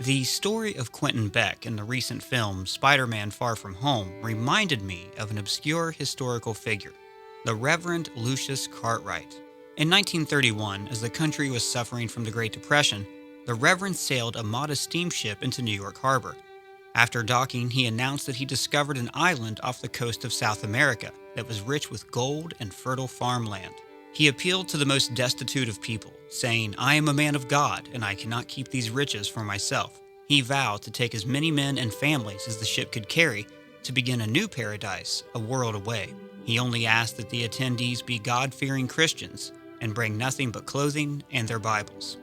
The story of Quentin Beck in the recent film Spider-Man: Far From Home reminded me of an obscure historical figure, the Reverend Lucius Cartwright. In 1931, as the country was suffering from the Great Depression, the Reverend sailed a modest steamship into New York Harbor. After docking, he announced that he discovered an island off the coast of South America that was rich with gold and fertile farmland. He appealed to the most destitute of people, saying, "I am a man of God, and I cannot keep these riches for myself." He vowed to take as many men and families as the ship could carry to begin a new paradise, a world away. He only asked that the attendees be God-fearing Christians and bring nothing but clothing and their Bibles.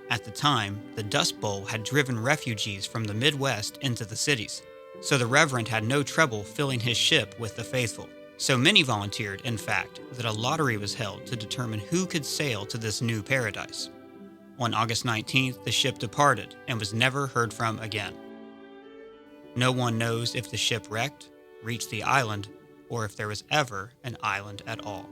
At the time, the Dust Bowl had driven refugees from the Midwest into the cities, so the Reverend had no trouble filling his ship with the faithful. So many volunteered, in fact, that a lottery was held to determine who could sail to this new paradise. On August 19th, the ship departed and was never heard from again. No one knows if the ship wrecked, reached the island, or if there was ever an island at all.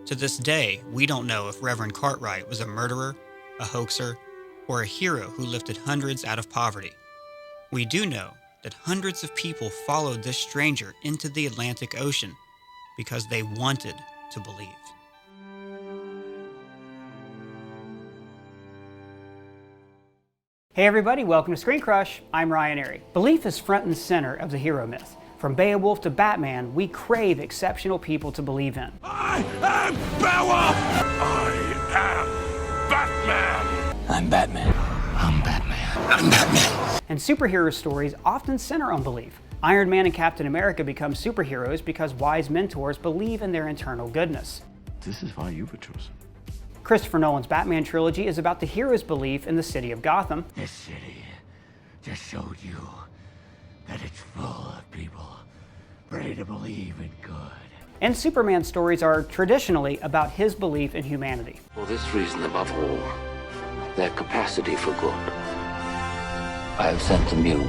To this day, we don't know if Reverend Cartwright was a murderer, a hoaxer, or a hero who lifted hundreds out of poverty. We do know that hundreds of people followed this stranger into the Atlantic Ocean because they wanted to believe. Hey everybody, welcome to Screen Crush. I'm Ryan Airy. Belief is front and center of the hero myth. From Beowulf to Batman, we crave exceptional people to believe in. I am Beowulf! I am Batman! I'm Batman. I'm Batman. I'm Batman. And superhero stories often center on belief. Iron Man and Captain America become superheroes because wise mentors believe in their internal goodness. This is why you were chosen. Christopher Nolan's Batman trilogy is about the hero's belief in the city of Gotham. This city just showed you that it's full of people ready to believe in good. And Superman stories are traditionally about his belief in humanity. For this reason above all, their capacity for good, I have sent them you,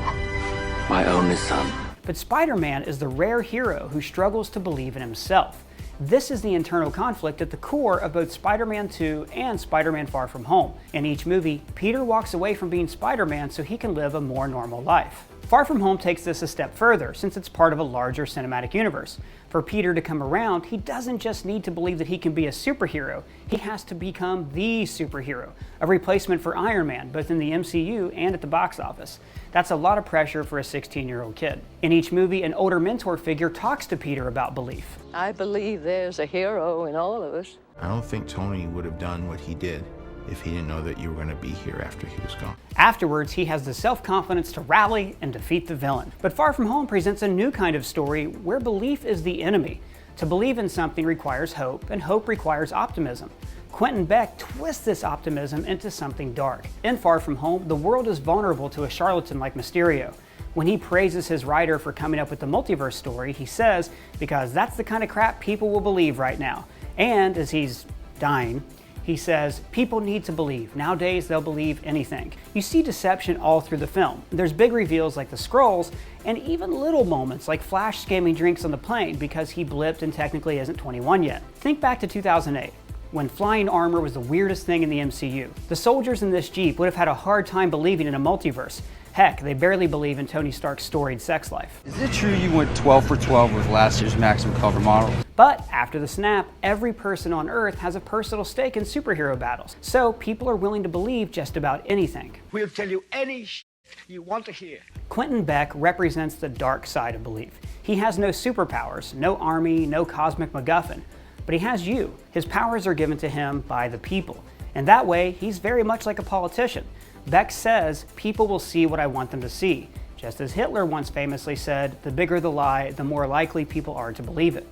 my only son. But Spider-Man is the rare hero who struggles to believe in himself. This is the internal conflict at the core of both Spider-Man 2 and Spider-Man: Far From Home. In each movie, Peter walks away from being Spider-Man so he can live a more normal life. Far From Home takes this a step further since it's part of a larger cinematic universe. For Peter to come around, he doesn't just need to believe that he can be a superhero, he has to become the superhero, a replacement for Iron Man, both in the MCU and at the box office. That's a lot of pressure for a 16-year-old kid. In each movie, an older mentor figure talks to Peter about belief. I believe there's a hero in all of us. I don't think Tony would have done what he did if he didn't know that you were going to be here after he was gone. Afterwards, he has the self-confidence to rally and defeat the villain. But Far From Home presents a new kind of story where belief is the enemy. To believe in something requires hope, and hope requires optimism. Quentin Beck twists this optimism into something dark. In Far From Home, the world is vulnerable to a charlatan like Mysterio. When he praises his writer for coming up with the multiverse story, he says, because that's the kind of crap people will believe right now. And as he's dying, he says, people need to believe. Nowadays, they'll believe anything. You see deception all through the film. There's big reveals like the Skrulls, and even little moments like Flash scamming drinks on the plane because he blipped and technically isn't 21 yet. Think back to 2008. When flying armor was the weirdest thing in the MCU. The soldiers in this Jeep would have had a hard time believing in a multiverse. Heck, they barely believe in Tony Stark's storied sex life. Is it true you went 12 for 12 with last year's Maximum Cover model? But after the snap, every person on Earth has a personal stake in superhero battles. So people are willing to believe just about anything. We'll tell you any you want to hear. Quentin Beck represents the dark side of belief. He has no superpowers, no army, no cosmic MacGuffin. But he has you. His powers are given to him by the people. And that way, he's very much like a politician. Beck says, people will see what I want them to see. Just as Hitler once famously said, the bigger the lie, the more likely people are to believe it.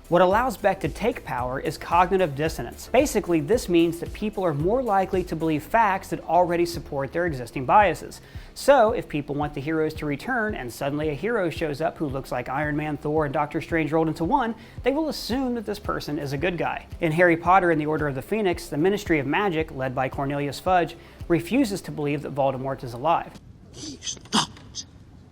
What allows Beck to take power is cognitive dissonance. Basically, this means that people are more likely to believe facts that already support their existing biases. So, if people want the heroes to return and suddenly a hero shows up who looks like Iron Man, Thor, and Doctor Strange rolled into one, they will assume that this person is a good guy. In Harry Potter and the Order of the Phoenix, the Ministry of Magic, led by Cornelius Fudge, refuses to believe that Voldemort is alive. He's not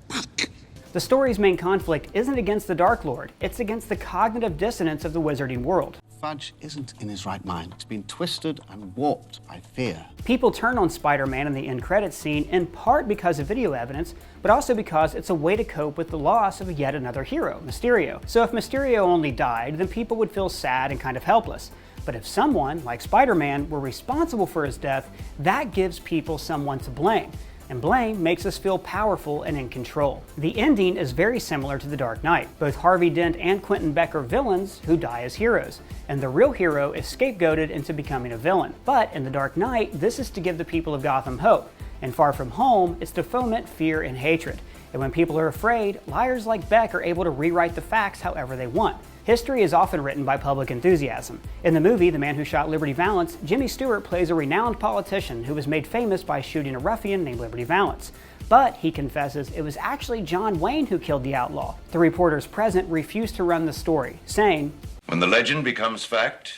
back. The story's main conflict isn't against the Dark Lord, it's against the cognitive dissonance of the wizarding world. Fudge isn't in his right mind. He's been twisted and warped by fear. People turn on Spider-Man in the end credits scene in part because of video evidence, but also because it's a way to cope with the loss of yet another hero, Mysterio. So if Mysterio only died, then people would feel sad and kind of helpless. But if someone, like Spider-Man, were responsible for his death, that gives people someone to blame. And blame makes us feel powerful and in control. The ending is very similar to The Dark Knight. Both Harvey Dent and Quentin Beck are villains who die as heroes, and the real hero is scapegoated into becoming a villain. But in The Dark Knight, this is to give the people of Gotham hope. And Far From Home, it's to foment fear and hatred. And when people are afraid, liars like Beck are able to rewrite the facts however they want. History is often written by public enthusiasm. In the movie The Man Who Shot Liberty Valance, Jimmy Stewart plays a renowned politician who was made famous by shooting a ruffian named Liberty Valance. But, he confesses, it was actually John Wayne who killed the outlaw. The reporters present refused to run the story, saying, "When the legend becomes fact,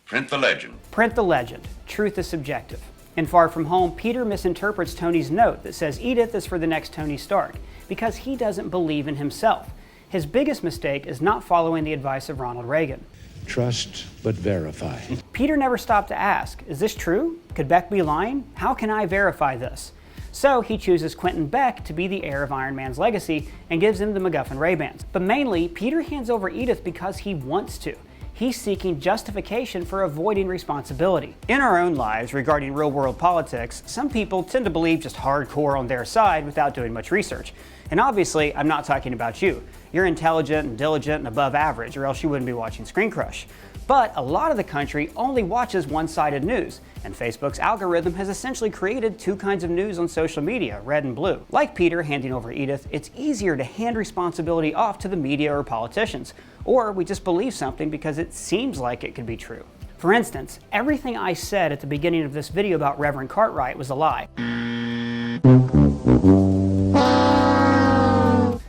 print the legend." Print the legend. Truth is subjective. In Far From Home, Peter misinterprets Tony's note that says Edith is for the next Tony Stark, because he doesn't believe in himself. His biggest mistake is not following the advice of Ronald Reagan. Trust, but verify. Peter never stopped to ask, is this true? Could Beck be lying? How can I verify this? So he chooses Quentin Beck to be the heir of Iron Man's legacy and gives him the MacGuffin Ray-Bans. But mainly, Peter hands over Edith because he wants to. He's seeking justification for avoiding responsibility. In our own lives, regarding real-world politics, some people tend to believe just hardcore on their side without doing much research. And obviously, I'm not talking about you. You're intelligent and diligent and above average, or else you wouldn't be watching Screen Crush. But a lot of the country only watches one-sided news, and Facebook's algorithm has essentially created two kinds of news on social media, red and blue. Like Peter handing over Edith, it's easier to hand responsibility off to the media or politicians, or we just believe something because it seems like it could be true. For instance, everything I said at the beginning of this video about Reverend Cartwright was a lie.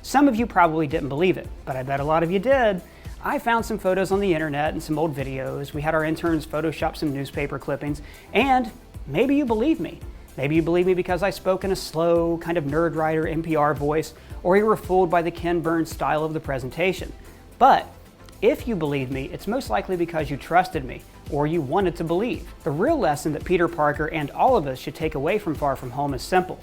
Some of you probably didn't believe it, but I bet a lot of you did. I found some photos on the internet and some old videos. We had our interns Photoshop some newspaper clippings, and maybe you believe me. Maybe you believe me because I spoke in a slow, kind of nerd writer NPR voice, or you were fooled by the Ken Burns style of the presentation. But if you believe me, it's most likely because you trusted me, or you wanted to believe. The real lesson that Peter Parker and all of us should take away from Far From Home is simple.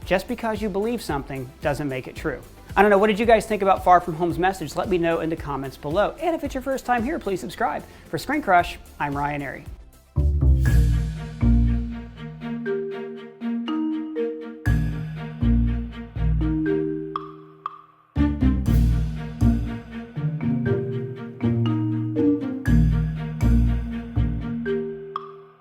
Just because you believe something doesn't make it true. I don't know, what did you guys think about Far From Home's message? Let me know in the comments below. And if it's your first time here, please subscribe. For Screen Crush, I'm Ryan Airy.